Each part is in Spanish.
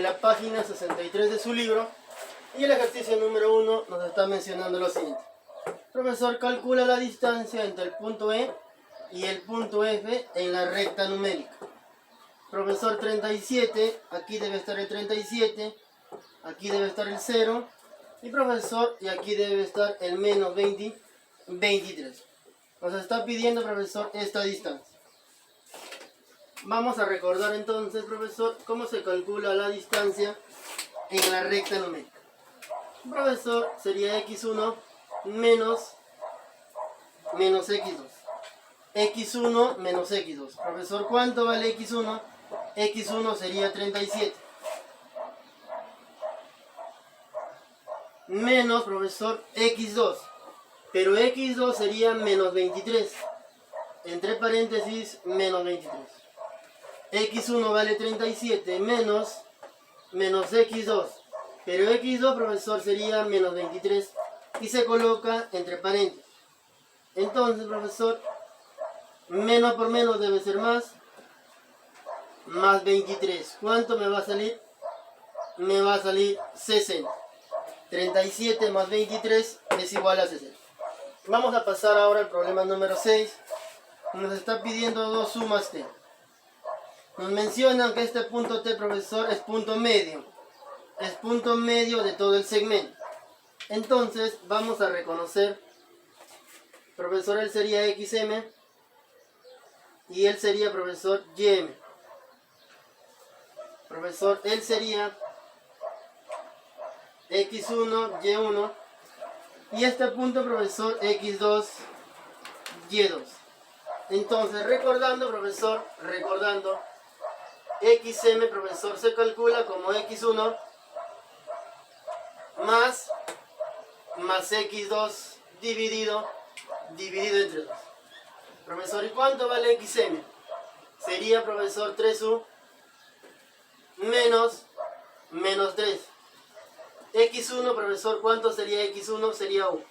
la página 63 de su libro. Y el ejercicio número 1 nos está mencionando lo siguiente. Profesor, calcula la distancia entre el punto E y el punto F en la recta numérica. Profesor, 37, aquí debe estar el 37, aquí debe estar el 0, y profesor, y aquí debe estar el menos 23. Nos está pidiendo, profesor, esta distancia. Vamos a recordar entonces, profesor, cómo se calcula la distancia en la recta numérica. Profesor, sería x1 menos x2. x1 menos x2. Profesor, ¿cuánto vale x1? x1 sería 37. Menos, profesor, x2. Pero x2 sería menos 23. Entre paréntesis, menos 23. x1 vale 37 menos x2. Pero x2, profesor, sería menos 23. Y se coloca entre paréntesis. Entonces, profesor, menos por menos debe ser más 23. ¿Cuánto me va a salir? Me va a salir 60. 37 más 23 es igual a 60. Vamos a pasar ahora al problema número 6. Nos está pidiendo dos sumas t. Nos mencionan que este punto t, profesor, es punto medio. Es punto medio de todo el segmento. Entonces, vamos a reconocer, profesor, él sería xm y él sería, profesor, ym. Profesor, él sería x1, y1, y este punto, profesor, x2, y2. Entonces, recordando, profesor, xm, profesor, se calcula como x1 más x2 dividido entre 2. Profesor, ¿y cuánto vale xm? Sería, profesor, 3u menos 3. x1, profesor, ¿cuánto sería x1? Sería u.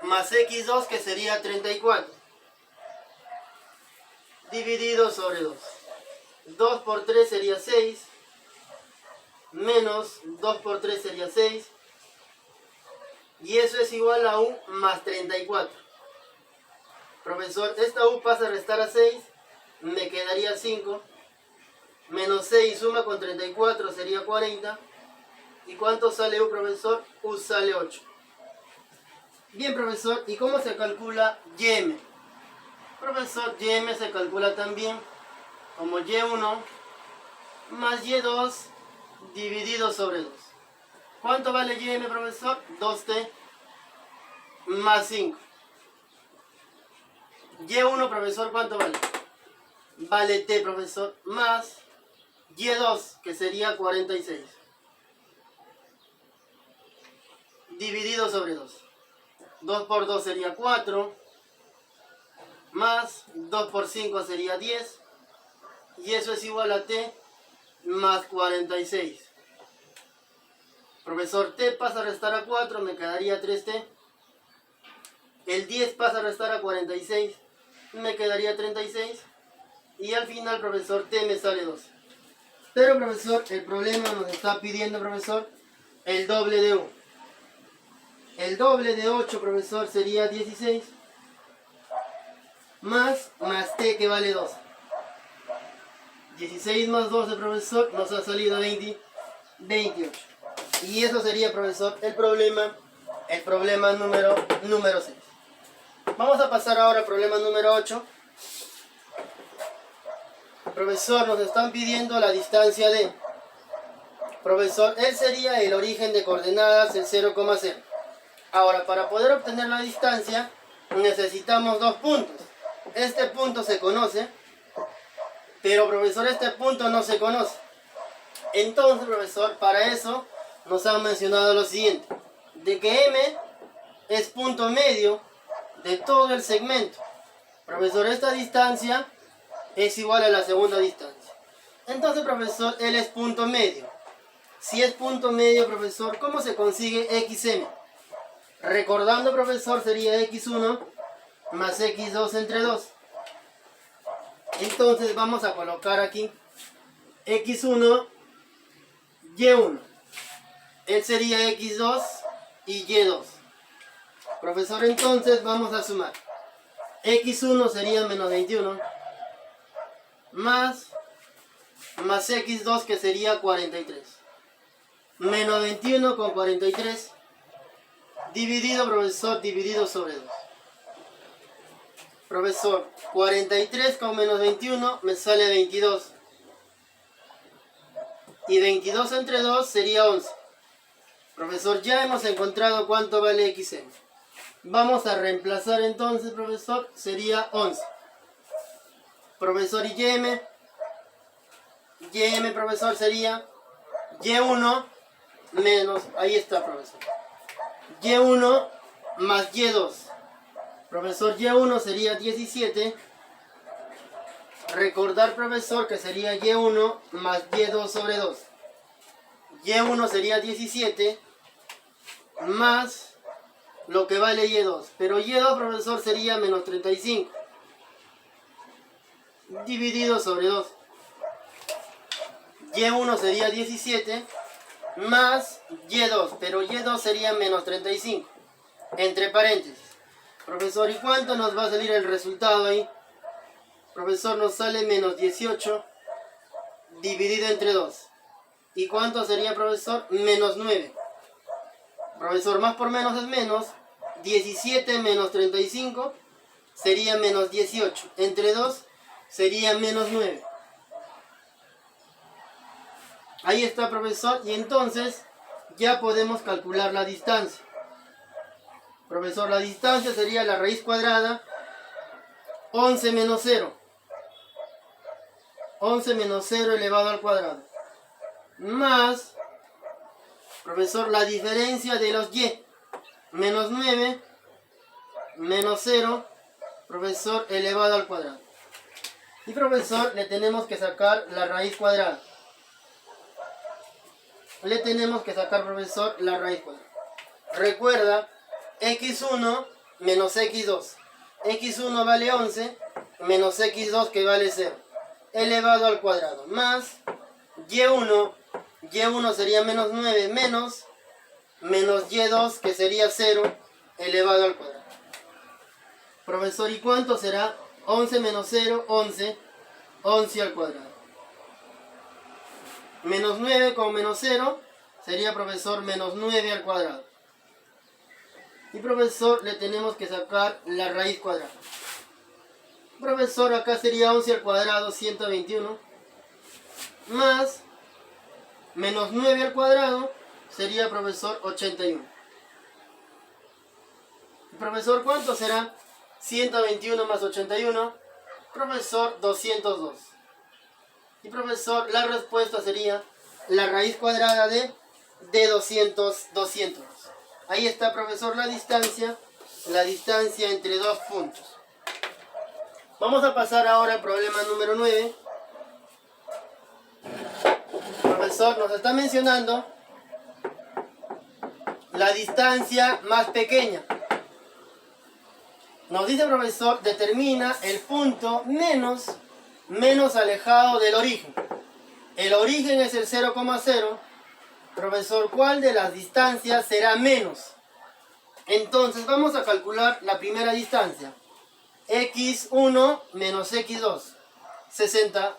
Más x2, que sería 34. Dividido sobre 2. 2 por 3 sería 6. Menos 2 por 3 sería 6. Y eso es igual a u más 34. Profesor, esta u pasa a restar a 6. Me quedaría 5. Menos 6 suma con 34 sería 40. ¿Y cuánto sale u, profesor? U sale 8. Bien, profesor, ¿y cómo se calcula ym? Profesor, ym se calcula también como y1 más y2 dividido sobre 2. ¿Cuánto vale ym, profesor? 2t más 5. Y1, profesor, ¿cuánto vale? Vale t, profesor, más y2, que sería 46. Dividido sobre 2. 2 por 2 sería 4. Más 2 por 5 sería 10. Y eso es igual a t más 46. Profesor, t pasa a restar a 4, me quedaría 3t. El 10 pasa a restar a 46, me quedaría 36. Y al final, profesor, t me sale 12. Pero, profesor, el problema nos está pidiendo, profesor, el doble de u. El doble de 8, profesor, sería 16. Más t, que vale 12. 16 más 12, profesor, nos ha salido 28. Y eso sería, profesor, el problema número 6. Vamos a pasar ahora al problema número 8. Profesor, nos están pidiendo la distancia de. Profesor, él sería el origen de coordenadas, el 0,0. Ahora, para poder obtener la distancia, necesitamos dos puntos. Este punto se conoce, pero, profesor, este punto no se conoce. Entonces, profesor, para eso nos han mencionado lo siguiente: de que m es punto medio de todo el segmento. Profesor, esta distancia es igual a la segunda distancia. Entonces, profesor, él es punto medio. Si es punto medio, profesor, ¿cómo se consigue xm? Recordando, profesor, sería x1 más x2 entre 2. Entonces vamos a colocar aquí x1, y1. Él sería x2 y y2. Profesor, entonces vamos a sumar. x1 sería menos 21 más x2 que sería 43. Menos 21 con 43 dividido, profesor, dividido sobre 2. Profesor, 43 con menos 21 me sale 22. Y 22 entre 2 sería 11. Profesor, ya hemos encontrado cuánto vale xm. Vamos a reemplazar entonces, profesor, sería 11. Profesor, y ym. Ym, profesor, sería y1 menos, ahí está, profesor, y1 más y2. Profesor, y1 sería 17. Recordar, profesor, que sería y1 más y2 sobre 2. Y1 sería 17 más lo que vale y2. Pero y2, profesor, sería menos 35 dividido sobre 2. Y1 sería 17 más y2, pero y2 sería menos 35. Entre paréntesis. Profesor, ¿y cuánto nos va a salir el resultado ahí? Profesor, nos sale menos 18 dividido entre 2. ¿Y cuánto sería, profesor? Menos 9. Profesor, más por menos es menos. 17 menos 35 sería menos 18. Entre 2 sería menos 9. Ahí está, profesor. Y entonces ya podemos calcular la distancia. Profesor, la distancia sería la raíz cuadrada 11 menos 0. 11 menos 0 elevado al cuadrado. Más, profesor, la diferencia de los y. Menos 9 menos 0, profesor, elevado al cuadrado. Y, profesor, le tenemos que sacar la raíz cuadrada. Le tenemos que sacar, profesor, la raíz cuadrada. Recuerda, x1 menos x2. x1 vale 11 menos x2 que vale 0. Elevado al cuadrado. Más y1. Y1 sería menos 9 menos y2 que sería 0 elevado al cuadrado. Profesor, ¿y cuánto será? 11 menos 0, 11. 11 al cuadrado. Menos 9 con menos 0 sería, profesor, menos 9 al cuadrado. Y, profesor, le tenemos que sacar la raíz cuadrada. Profesor, acá sería 11 al cuadrado, 121. Más menos 9 al cuadrado sería, profesor, 81. Profesor, ¿cuánto será? 121 más 81. Profesor, 202. Y, profesor, la respuesta sería la raíz cuadrada de 200. Ahí está, profesor, la distancia entre dos puntos. Vamos a pasar ahora al problema número 9. Profesor, nos está mencionando la distancia más pequeña. Nos dice, profesor, determina el punto menos alejado del origen. El origen es el 0,0. Profesor, ¿cuál de las distancias será menos? Entonces vamos a calcular la primera distancia. x1 menos x2. 60.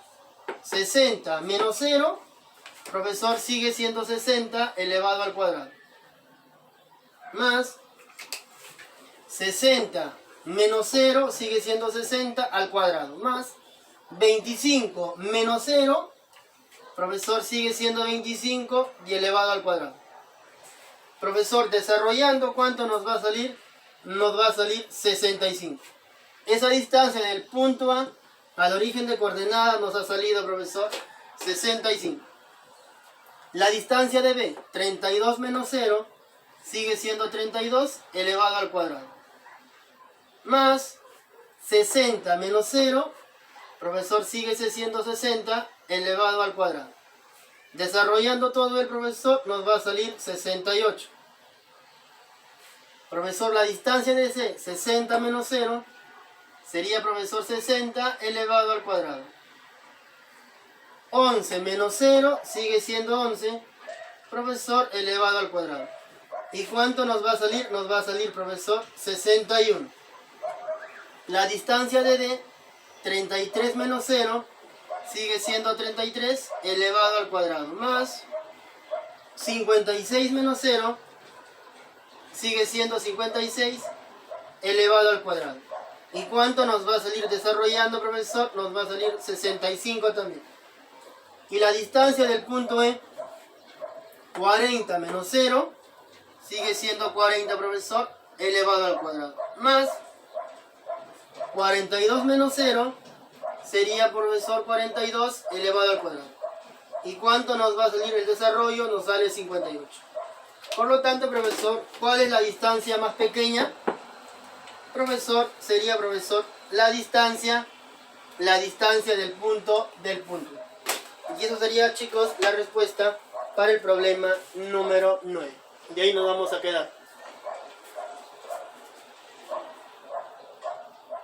60 menos 0, profesor, sigue siendo 60 elevado al cuadrado. Más 60 menos 0 sigue siendo 60 al cuadrado. Más 25 menos 0, profesor, sigue siendo 25 y elevado al cuadrado. Profesor, desarrollando, ¿cuánto nos va a salir? Nos va a salir 65. Esa distancia del punto A al origen de coordenadas nos ha salido, profesor, 65. La distancia de B, 32 menos 0, sigue siendo 32 elevado al cuadrado. Más 60 menos 0, profesor, sigue siendo 60 elevado al cuadrado. Desarrollando todo el, profesor, nos va a salir 68. Profesor, la distancia de C, 60 menos 0, sería, profesor, 60 elevado al cuadrado. 11 menos 0 sigue siendo 11, profesor, elevado al cuadrado. ¿Y cuánto nos va a salir? Nos va a salir, profesor, 61. La distancia de D, 33 menos 0, sigue siendo 33 elevado al cuadrado. Más 56 menos 0, sigue siendo 56 elevado al cuadrado. ¿Y cuánto nos va a salir desarrollando, profesor? Nos va a salir 65 también. Y la distancia del punto E, 40 menos 0, sigue siendo 40, profesor, elevado al cuadrado. Más 42 menos 0 sería, profesor, 42 elevado al cuadrado. ¿Y cuánto nos va a salir el desarrollo? Nos sale 58. Por lo tanto, profesor, ¿cuál es la distancia más pequeña? Profesor, sería, profesor, la distancia del punto. Y eso sería, chicos, la respuesta para el problema número 9. De ahí nos vamos a quedar.